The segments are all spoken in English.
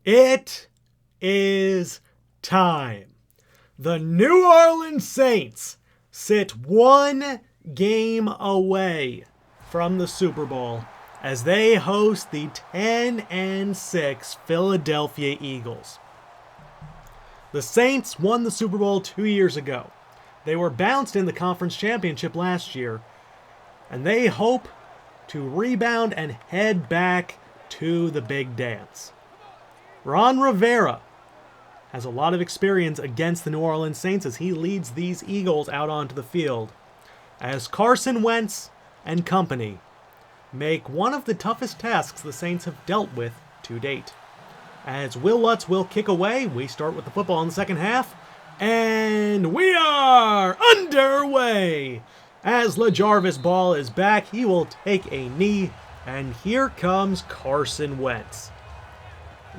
It is time. The New Orleans Saints sit one game away from the Super Bowl as they host the 10-6 Philadelphia Eagles. The Saints won the Super Bowl 2 years ago. They were bounced in the conference championship last year, and they hope to rebound and head back to the big dance. Ron Rivera has a lot of experience against the New Orleans Saints as he leads these Eagles out onto the field, as Carson Wentz and company make one of the toughest tasks the Saints have dealt with to date. As Will Lutz will kick away, we start with the football in the second half, and we are underway! As LaJarvis Ball is back, he will take a knee, and here comes Carson Wentz.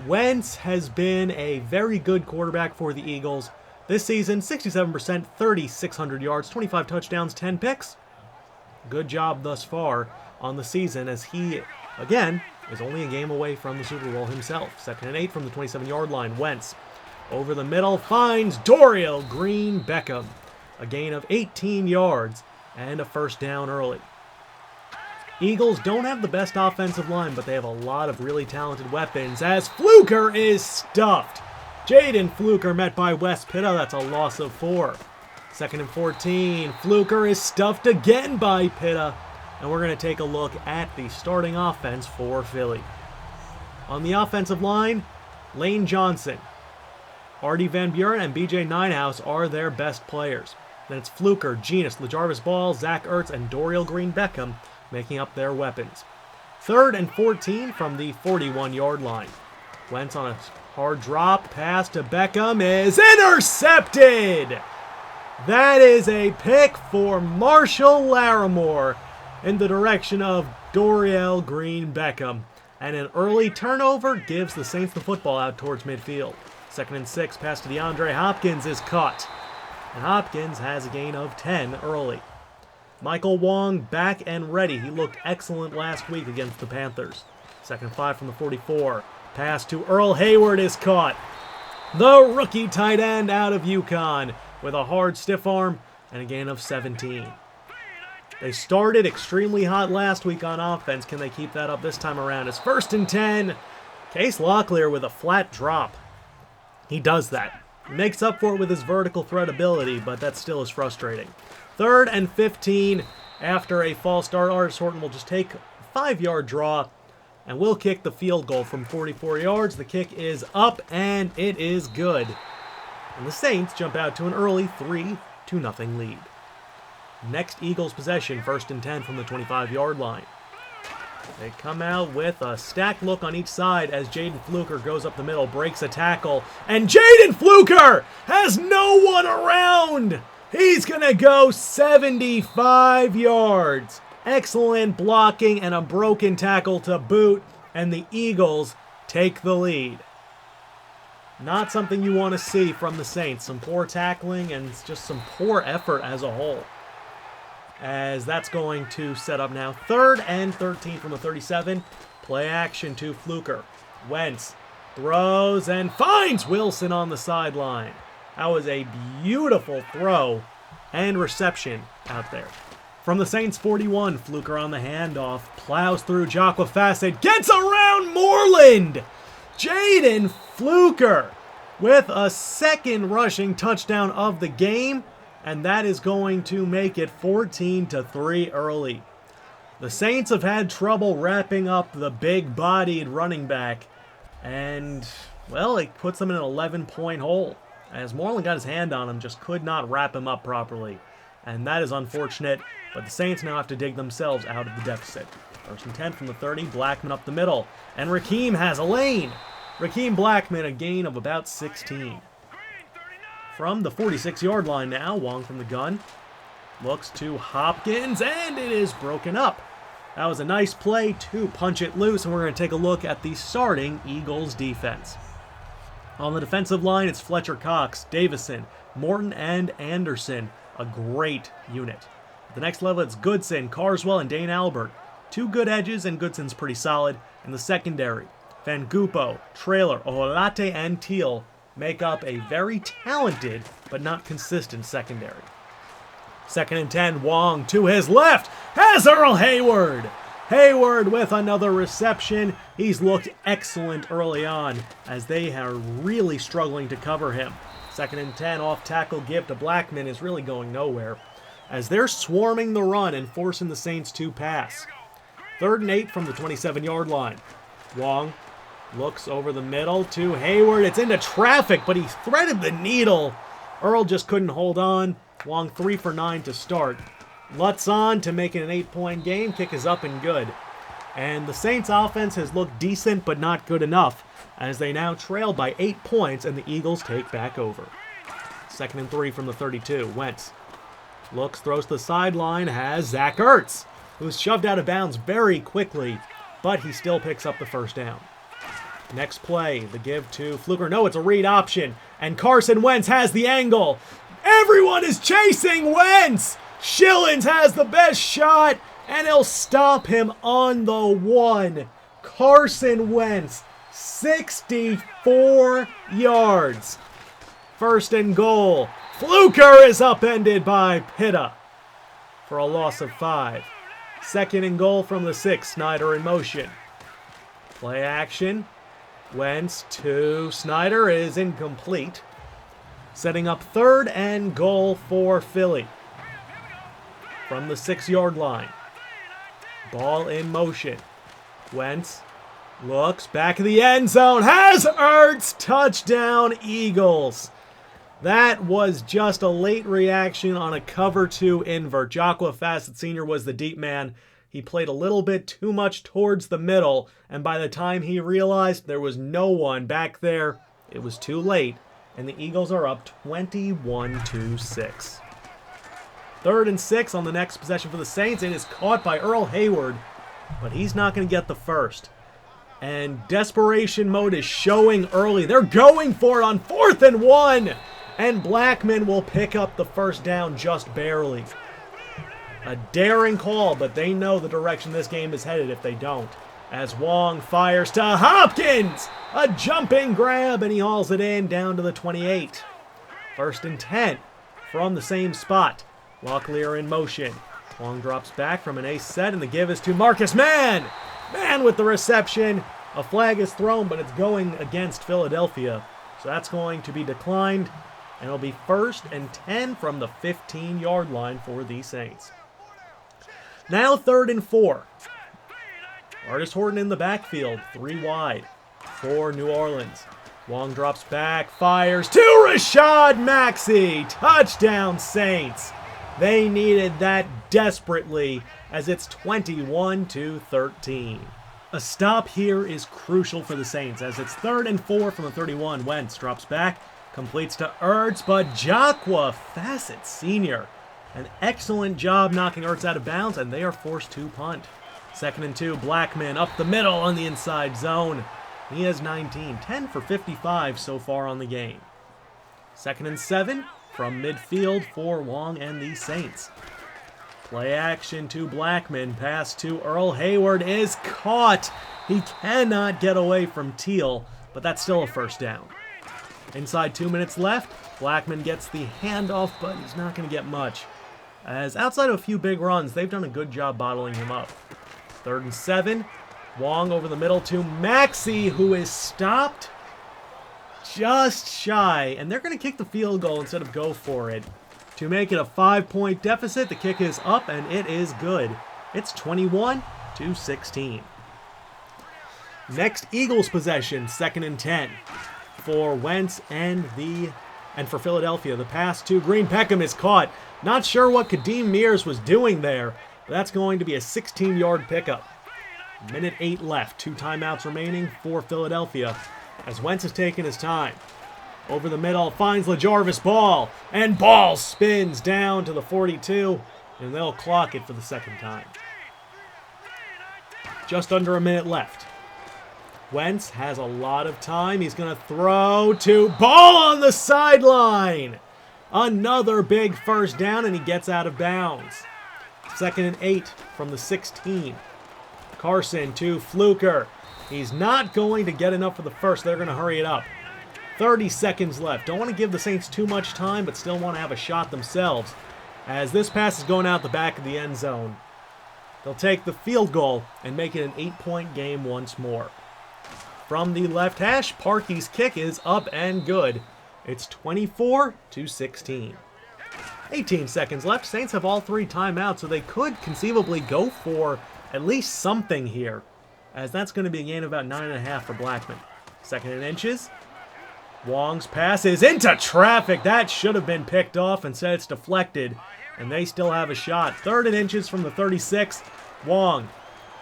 Wentz has been a very good quarterback for the Eagles. This season, 67%, 3,600 yards, 25 touchdowns, 10 picks. Good job thus far on the season as he, again, is only a game away from the Super Bowl himself. 2nd and 8 from the 27-yard line. Wentz over the middle finds Dorial Green Beckham. A gain of 18 yards and a first down early. Eagles don't have the best offensive line, but they have a lot of really talented weapons as Fluker is stuffed. Jaden Fluker met by Wes Pitta. That's a loss of 4. 2nd and 14. Fluker is stuffed again by Pitta. And we're going to take a look at the starting offense for Philly. On the offensive line, Lane Johnson, Artie Van Buren, and BJ Ninehouse are their best players. Then it's Fluker, Genius, LaJarvis Ball, Zach Ertz, and Dorial Green Beckham making up their weapons. 3rd and 14 from the 41-yard line. Wentz on a hard drop pass to Beckham is intercepted! That is a pick for Marshall Larimore in the direction of Dorial Green Beckham. And an early turnover gives the Saints the football out towards midfield. 2nd and 6, pass to DeAndre Hopkins is caught. And Hopkins has a gain of 10 early. Michael Wong back and ready. He looked excellent last week against the Panthers. 2nd and 5 from the 44. Pass to Earl Hayward is caught. The rookie tight end out of UConn with a hard stiff arm and a gain of 17. They started extremely hot last week on offense. Can they keep that up this time around? It's 1st and 10. Case Locklear with a flat drop. He does that. He makes up for it with his vertical threat ability, but that still is frustrating. 3rd and 15. After a false start, Artis Horton will just take a 5-yard draw and will kick the field goal from 44 yards. The kick is up, and it is good. And the Saints jump out to an early 3-0 lead. Next Eagles possession, 1st and 10 from the 25-yard line. They come out with a stacked look on each side as Jaden Fluker goes up the middle, breaks a tackle, and Jaden Fluker has no one around! He's going to go 75 yards. Excellent blocking and a broken tackle to boot, and the Eagles take the lead. Not something you want to see from the Saints. Some poor tackling and just some poor effort as a whole. As that's going to set up now 3rd and 13 from the 37. Play action to Fluker. Wentz throws and finds Wilson on the sideline. That was a beautiful throw and reception out there. From the Saints 41, Fluker on the handoff, plows through Jocqua Fassitt, gets around Moreland! Jaden Fluker with a 2nd rushing touchdown of the game, and that is going to make it 14-3 early. The Saints have had trouble wrapping up the big-bodied running back, and, well, it puts them in an 11-point hole. As Moreland got his hand on him, just could not wrap him up properly. And that is unfortunate, but the Saints now have to dig themselves out of the deficit. 1st and 10 from the 30, Blackman up the middle. And Rakkim has a lane. Rakkim Blackman, a gain of about 16. From the 46-yard line now, Wong from the gun. Looks to Hopkins, and it is broken up. That was a nice play to punch it loose, and we're going to take a look at the starting Eagles defense. On the defensive line, it's Fletcher Cox, Davison, Morton, and Anderson. A great unit. At the next level, it's Goodson, Carswell, and Dane Albert. 2 good edges, and Goodson's pretty solid. In the secondary, Fangupo, Trailer, Olate, and Teal make up a very talented but not consistent secondary. 2nd and 10, Wong to his left has Earl Hayward. Hayward with another reception. He's looked excellent early on as they are really struggling to cover him. 2nd and 10, off tackle give to Blackman is really going nowhere as they're swarming the run and forcing the Saints to pass. 3rd and 8 from the 27-yard line. Wong looks over the middle to Hayward. It's into traffic, but he threaded the needle. Earl just couldn't hold on. Wong 3 for 9 to start. Lutz on to make it an 8-point game. Kick is up and good. And the Saints offense has looked decent but not good enough as they now trail by 8 points and the Eagles take back over. 2nd and 3 from the 32. Wentz looks, throws to the sideline, has Zach Ertz, who's shoved out of bounds very quickly, but he still picks up the first down. Next play, the give to Fluker. No, it's a read option, and Carson Wentz has the angle. Everyone is chasing Wentz. Schillens has the best shot, and he'll stop him on the 1. Carson Wentz, 64 yards. 1st and goal. Fluker is upended by Pitta for a loss of 5. 2nd and goal from the 6. Snyder in motion. Play action. Wentz to Snyder is incomplete. Setting up 3rd and goal for Philly. From the 6-yard line. Ball in motion. Wentz looks back of the end zone. Has Ertz. Touchdown Eagles. That was just a late reaction on a cover 2 invert. Jocqua Fassitt Sr. was the deep man. He played a little bit too much towards the middle, and by the time he realized there was no one back there, it was too late, and the Eagles are up 21-6. 3rd and 6 on the next possession for the Saints. It is caught by Earl Hayward, but he's not going to get the first. And desperation mode is showing early. They're going for it on 4th and 1. And Blackman will pick up the first down just barely. A daring call, but they know the direction this game is headed if they don't. As Wong fires to Hopkins. A jumping grab, and he hauls it in down to the 28. 1st and 10 from the same spot. Locklear in motion. Wong drops back from an ace set, and the give is to Marcus Mann. Mann with the reception. A flag is thrown, but it's going against Philadelphia. So that's going to be declined. And it'll be 1st and 10 from the 15-yard line for the Saints. Now 3rd and 4. Artis Horton in the backfield, 3 wide for New Orleans. Wong drops back, fires to Rashad Maxey. Touchdown Saints. They needed that desperately as it's 21-13. A stop here is crucial for the Saints as it's 3rd and 4 from the 31. Wentz drops back. Completes to Ertz, but Jocqua Fassitt Sr. An excellent job knocking Ertz out of bounds, and they are forced to punt. 2nd and 2, Blackman up the middle on the inside zone. He has 19, 10 for 55 so far on the game. 2nd and 7 from midfield for Wong and the Saints. Play action to Blackman, pass to Earl Hayward is caught. He cannot get away from Teal, but that's still a first down. Inside 2 minutes left, Blackman gets the handoff, but he's not going to get much. As outside of a few big runs, they've done a good job bottling him up. 3rd and 7, Wong over the middle to Maxey, who is stopped just shy. And they're going to kick the field goal instead of go for it. To make it a 5-point deficit, the kick is up, and it is good. It's 21-16. Next Eagles possession, 2nd and 10. For Wentz and for Philadelphia. The pass to Green Peckham is caught. Not sure what Kadeem Mears was doing there, but that's going to be a 16-yard pickup. Minute 8 left. 2 timeouts remaining for Philadelphia as Wentz has taken his time. Over the middle, finds LaJarvis Ball, and Ball spins down to the 42, and they'll clock it for the second time. Just under a minute left. Wentz has a lot of time. He's going to throw to Ball on the sideline. Another big first down, and he gets out of bounds. 2nd and 8 from the 16. Carson to Fluker. He's not going to get enough for the first. They're going to hurry it up. 30 seconds left. Don't want to give the Saints too much time, but still want to have a shot themselves. As this pass is going out the back of the end zone. They'll take the field goal and make it an 8-point game once more. From the left hash, Parkey's kick is up and good. It's 24-16. 18 seconds left. Saints have all 3 timeouts, so they could conceivably go for at least something here, as that's going to be a gain of about 9.5 for Blackman. 2nd and inches. Wong's pass is into traffic. That should have been picked off. Instead, it's deflected, and they still have a shot. 3rd and inches from the 36. Wong,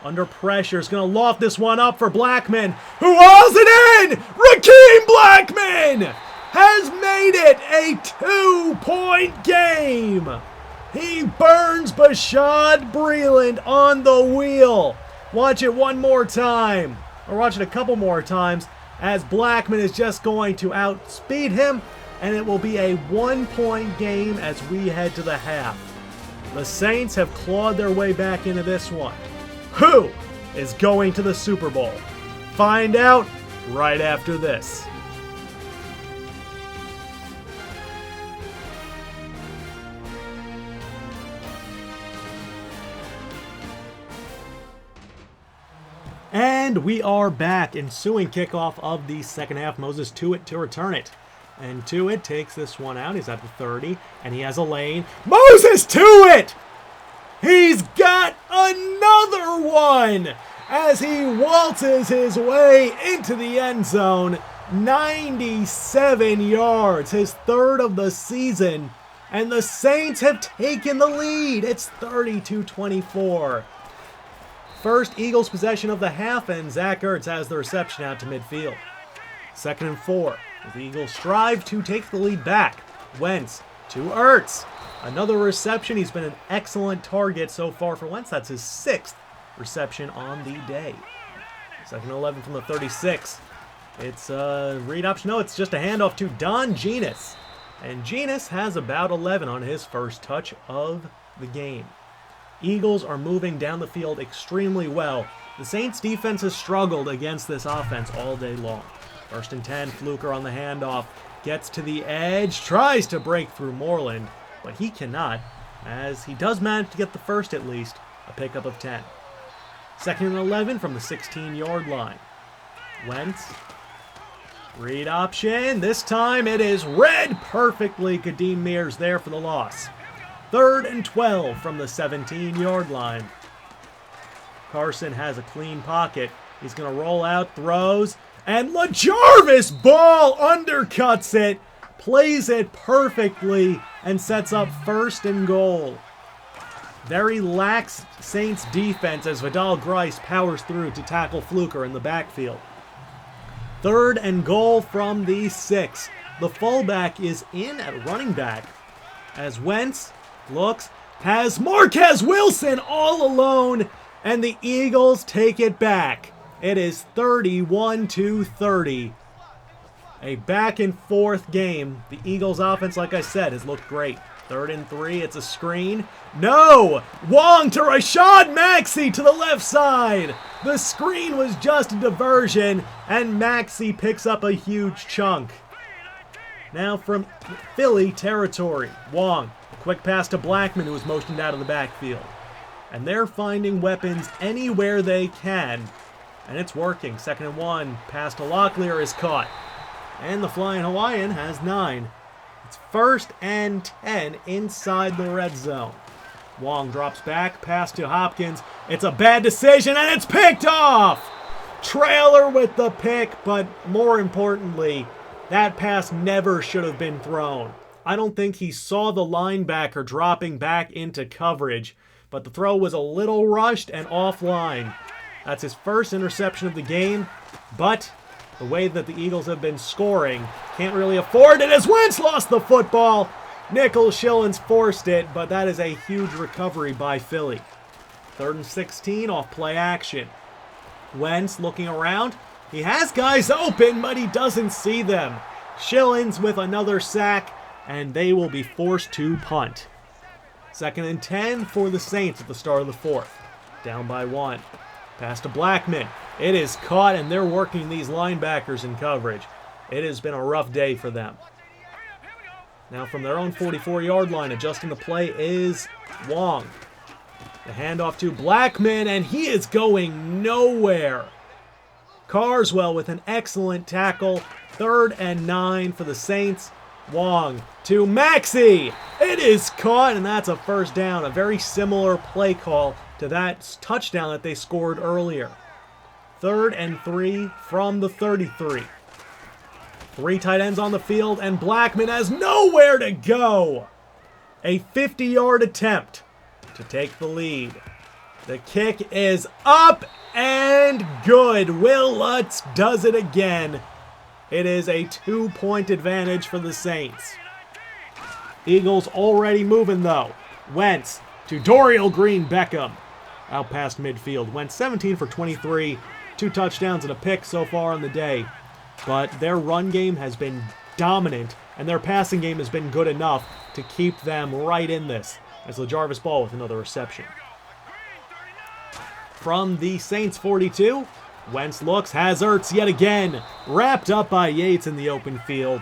under pressure, is going to loft this one up for Blackman, who hauls it in! Rakkim Blackman has made it a 2-point game! He burns Bashaud Breeland on the wheel. Watch it one more time, or watch it a couple more times, as Blackman is just going to outspeed him, and it will be a 1-point game as we head to the half. The Saints have clawed their way back into this one. Who is going to the Super Bowl? Find out right after this. And we are back. Ensuing kickoff of the second half. Moses Tuitt to return it. And Tuitt takes this one out. He's at the 30, and he has a lane. Moses Tuitt! He's got another one as he waltzes his way into the end zone. 97 yards, his 3rd of the season. And the Saints have taken the lead. It's 32-24. First Eagles possession of the half, and Zach Ertz has the reception out to midfield. 2nd and 4. The Eagles strive to take the lead back. Wentz to Ertz. Another reception. He's been an excellent target so far for Wentz. That's his 6th reception on the day. 2nd and 11 from the 36. It's a read option. No, it's just a handoff to Don Genis. And Genis has about 11 on his first touch of the game. Eagles are moving down the field extremely well. The Saints defense has struggled against this offense all day long. 1st and 10, Fluker on the handoff. Gets to the edge, tries to break through Moreland, but he cannot, as he does manage to get the first at least, a pickup of 10. 2nd and 11 from the 16-yard line. Wentz, read option. This time it is read perfectly. Kadeem Mears there for the loss. 3rd and 12 from the 17-yard line. Carson has a clean pocket. He's going to roll out, throws, and LaJarvis Ball undercuts it, plays it perfectly, and sets up 1st and goal. Very lax Saints defense as Vidal Grice powers through to tackle Fluker in the backfield. 3rd and goal from the 6. The fullback is in at running back as Wentz looks, has Marquez Wilson all alone, and the Eagles take it back. It is 31-30. A back and forth game. The Eagles offense, like I said, has looked great. 3rd and 3, it's a screen. No! Wong to Rashad Maxey to the left side. The screen was just a diversion, and Maxey picks up a huge chunk. Now from Philly territory, Wong. Quick pass to Blackman, who was motioned out of the backfield. And they're finding weapons anywhere they can. And it's working. 2nd and 1. Pass to Locklear is caught. And the Flying Hawaiian has 9. It's 1st and 10 inside the red zone. Wong drops back. Pass to Hopkins. It's a bad decision, and it's picked off! Trailer with the pick, but more importantly, that pass never should have been thrown. I don't think he saw the linebacker dropping back into coverage, but the throw was a little rushed and offline. That's his 1st interception of the game, but the way that the Eagles have been scoring, can't really afford it as Wentz lost the football. Nichols Schillens forced it, but that is a huge recovery by Philly. 3rd and 16 off play action. Wentz looking around. He has guys open, but he doesn't see them. Schillens with another sack, and they will be forced to punt. 2nd and 10 for the Saints at the start of the 4th. Down by 1. Pass to Blackman. It is caught, and they're working these linebackers in coverage. It has been a rough day for them. Now from their own 44-yard line, adjusting the play is Wong. The handoff to Blackman, and he is going nowhere. Carswell with an excellent tackle. 3rd and 9 for the Saints. Wong to Maxey. It is caught, and that's a first down. A very similar play call to that touchdown that they scored earlier. 3rd and 3 from the 33. 3 tight ends on the field, and Blackman has nowhere to go. A 50-yard attempt to take the lead. The kick is up and good. Will Lutz does it again. It is a 2-point advantage for the Saints. Eagles already moving though. Wentz to Dorial Green Beckham. Out past midfield. Wentz 17 for 23. 2 touchdowns and a pick so far on the day. But their run game has been dominant, and their passing game has been good enough to keep them right in this. As LaJarvis Ball with another reception. From the Saints 42, Wentz looks, has Ertz yet again, wrapped up by Yates in the open field.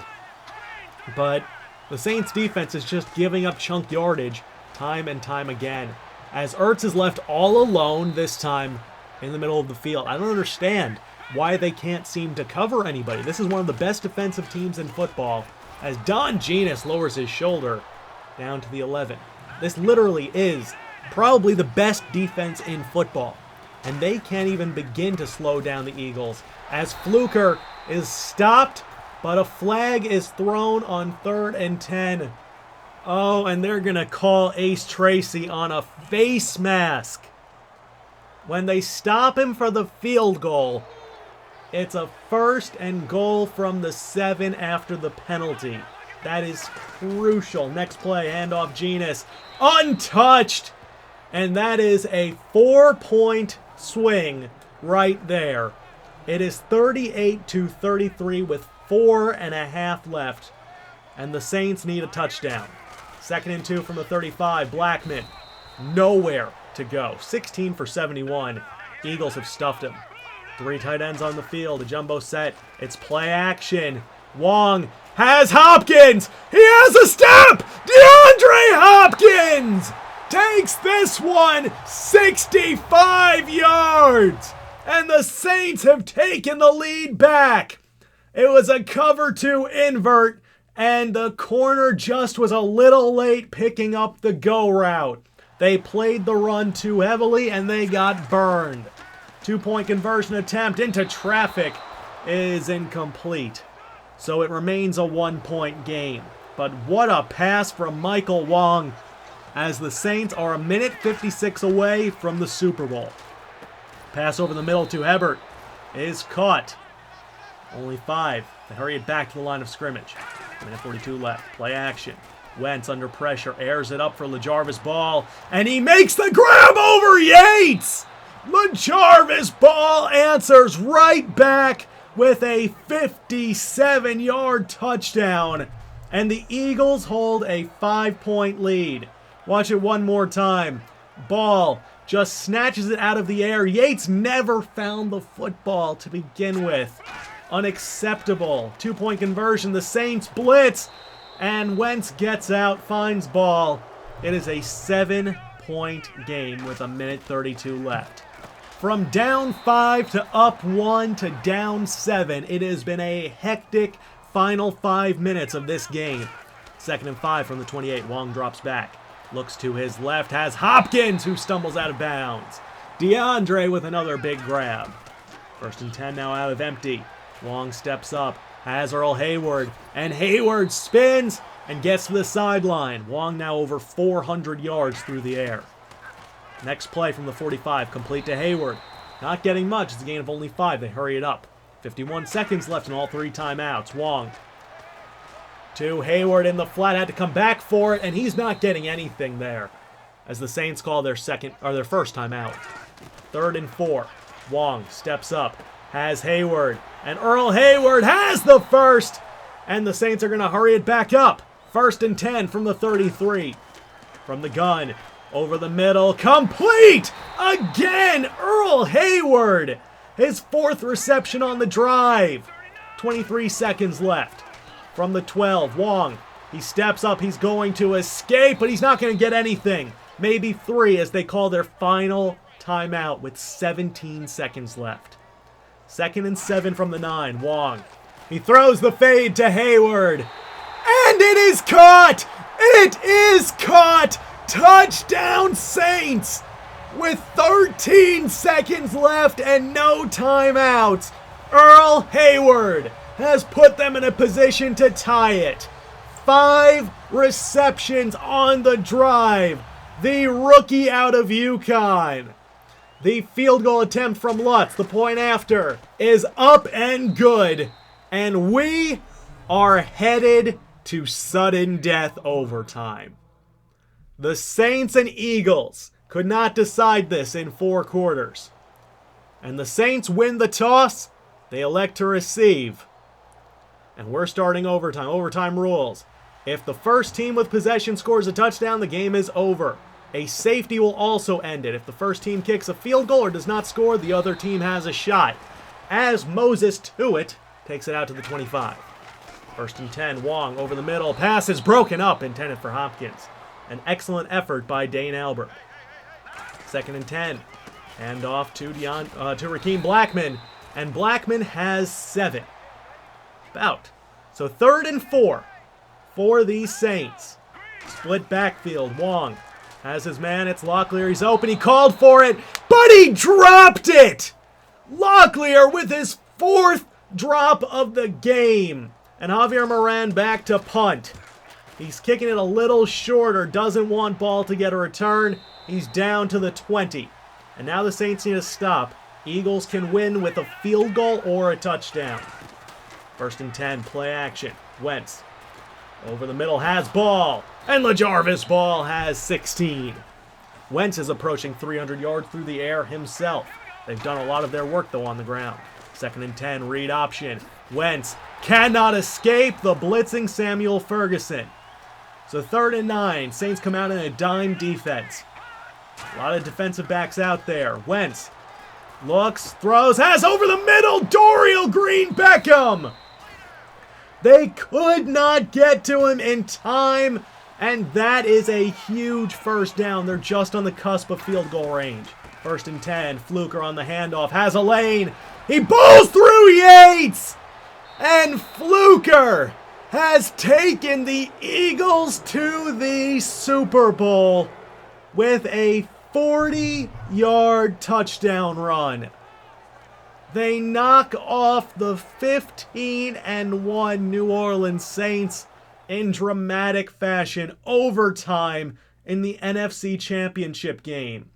But the Saints defense is just giving up chunk yardage time and time again. As Ertz is left all alone this time in the middle of the field. I don't understand why they can't seem to cover anybody. This is one of the best defensive teams in football. As Don Genius lowers his shoulder down to the 11. This literally is probably the best defense in football. And they can't even begin to slow down the Eagles. As Fluker is stopped, but a flag is thrown on 3rd and 10. Oh, and they're going to call Ace Tracy on a face mask. When they stop him for the field goal, it's a 1st and goal from the 7 after the penalty. That is crucial. Next play, handoff Genius. Untouched! And that is a 4-point swing right there. It is 38-33 with 4.5 left. And the Saints need a touchdown. 2nd and 2 from the 35. Blackman. Nowhere to go. 16 for 71. Eagles have stuffed him. 3 tight ends on the field. A jumbo set. It's play action. Wong has Hopkins. He has a step. DeAndre Hopkins takes this one 65 yards. And the Saints have taken the lead back. It was a cover 2 invert, and the corner just was a little late picking up the go route. They played the run too heavily, and they got burned. 2-point conversion attempt into traffic is incomplete. So it remains a 1-point game. But what a pass from Michael Wong, as the Saints are a minute 56 away from the Super Bowl. Pass over the middle to Hebert is caught. Only 5. They hurry it back to the line of scrimmage. Minute 42 left. Play action. Wentz under pressure. Airs it up for LaJarvis Ball. And he makes the grab over Yates! LaJarvis Ball answers right back with a 57-yard touchdown. And the Eagles hold a 5-point lead. Watch it one more time. Ball just snatches it out of the air. Yates never found the football to begin with. Unacceptable. 2-point conversion. The Saints blitz. And Wentz gets out, finds Ball. It is a 7-point game with a minute 32 left. From down 5 to up 1 to down 7, it has been a hectic final 5 minutes of this game. 2nd and 5 from the 28. Wong drops back. Looks to his left, has Hopkins, who stumbles out of bounds. DeAndre with another big grab. 1st and 10 now out of empty. Wong steps up, has Earl Hayward, and Hayward spins and gets to the sideline. Wong now over 400 yards through the air. Next play from the 45, complete to Hayward. Not getting much, it's a gain of only 5. They hurry it up. 51 seconds left in all 3 timeouts. Wong to Hayward in the flat, had to come back for it, and he's not getting anything there as the Saints call their first timeout. 3rd and 4. Wong steps up, has Hayward, and Earl Hayward has the first, and the Saints are going to hurry it back up. 1st and 10 from the 33. From the gun, over the middle, complete! Again, Earl Hayward! his 4th reception on the drive. 23 seconds left. From the 12, Wong, he steps up, he's going to escape, but he's not going to get anything. Maybe 3 as they call their final timeout with 17 seconds left. 2nd and 7 from the 9, Wong. He throws the fade to Hayward. And it is caught! It is caught! Touchdown Saints! With 13 seconds left and no timeouts, Earl Hayward has put them in a position to tie it. 5 receptions on the drive. The rookie out of UConn. The field goal attempt from Lutz, the point after, is up and good. And we are headed to sudden death overtime. The Saints and Eagles could not decide this in 4 quarters. And the Saints win the toss. They elect to receive. And we're starting overtime. Overtime rules. If the first team with possession scores a touchdown, the game is over. A safety will also end it. If the first team kicks a field goal or does not score, the other team has a shot. As Moses Tuitt takes it out to the 25. 1st and 10, Wong over the middle. Pass is broken up, intended for Hopkins. An excellent effort by Dane Albert. 2nd and 10. Hand off to Rakkim Blackman. And Blackman has 7. So 3rd and 4 for the Saints. Split backfield. Wong has his man. It's Locklear. He's open. He called for it, but he dropped it. Locklear with his 4th drop of the game. And Javier Moran back to punt. He's kicking it a little shorter. Doesn't want ball to get a return. He's down to the 20. And now the Saints need to stop. Eagles can win with a field goal or a touchdown. 1st and 10, play action. Wentz over the middle has ball. And LaJarvis Ball has 16. Wentz is approaching 300 yards through the air himself. They've done a lot of their work, though, on the ground. 2nd and 10, read option. Wentz cannot escape the blitzing Samuel Ferguson. So 3rd and 9, Saints come out in a dime defense. A lot of defensive backs out there. Wentz looks, throws, has over the middle, Dorial Green Beckham. They could not get to him in time, and that is a huge first down. They're just on the cusp of field goal range. 1st and 10, Fluker on the handoff, has a lane. He bowls through Yates, and Fluker has taken the Eagles to the Super Bowl with a 40-yard touchdown run. They knock off the 15-1 New Orleans Saints in dramatic fashion overtime in the NFC Championship game.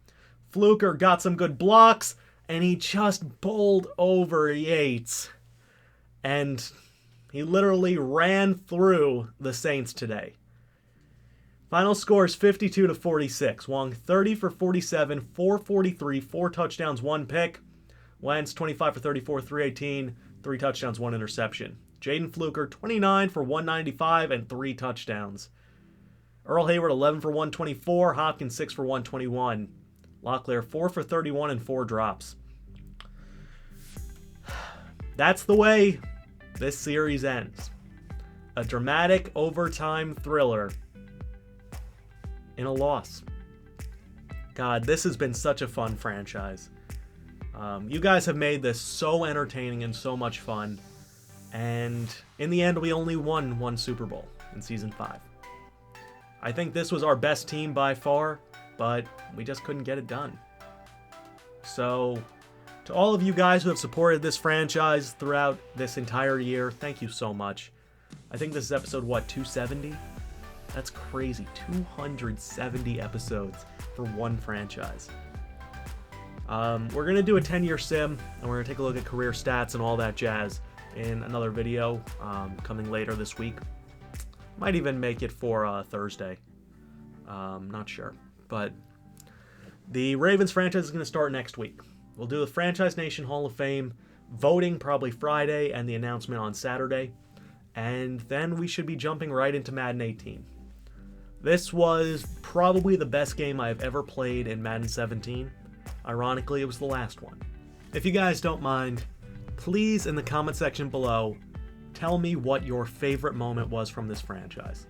Fluker got some good blocks, and he just bowled over Yates. And he literally ran through the Saints today. Final score is 52-46. Wong 30 for 47, 443, 4 touchdowns, 1 pick. Wentz 25 for 34, 318, 3 touchdowns, 1 interception. Jaden Fluker 29 for 195 and 3 touchdowns. Earl Hayward 11 for 124, Hopkins 6 for 121. Locklear 4 for 31 and 4 drops. That's the way this series ends. A dramatic overtime thriller in a loss. God, this has been such a fun franchise. You guys have made this so entertaining and so much fun. And in the end, we only won 1 Super Bowl in Season 5. I think this was our best team by far, but we just couldn't get it done. So, to all of you guys who have supported this franchise throughout this entire year, thank you so much. I think this is episode, 270? That's crazy. 270 episodes for one franchise. We're going to do a 10-year sim, and we're going to take a look at career stats and all that jazz in another video coming later this week. Might even make it for Thursday. Not sure. But the Ravens franchise is going to start next week. We'll do the Franchise Nation Hall of Fame voting probably Friday and the announcement on Saturday. And then we should be jumping right into Madden 18. This was probably the best game I've ever played in Madden 17. Ironically, it was the last one. If you guys don't mind, please in the comment section below, tell me what your favorite moment was from this franchise.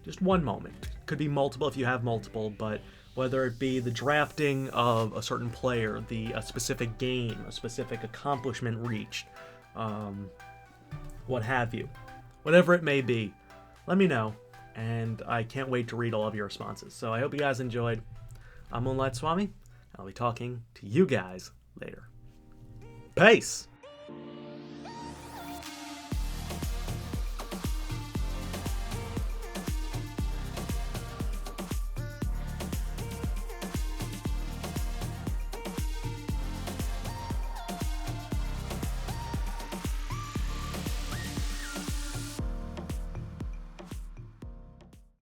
Just one moment. Could be multiple if you have multiple, but whether it be the drafting of a certain player, a specific game, a specific accomplishment reached, what have you. Whatever it may be, let me know, and I can't wait to read all of your responses. So I hope you guys enjoyed. I'm Moonlightswami, and I'll be talking to you guys later. Peace!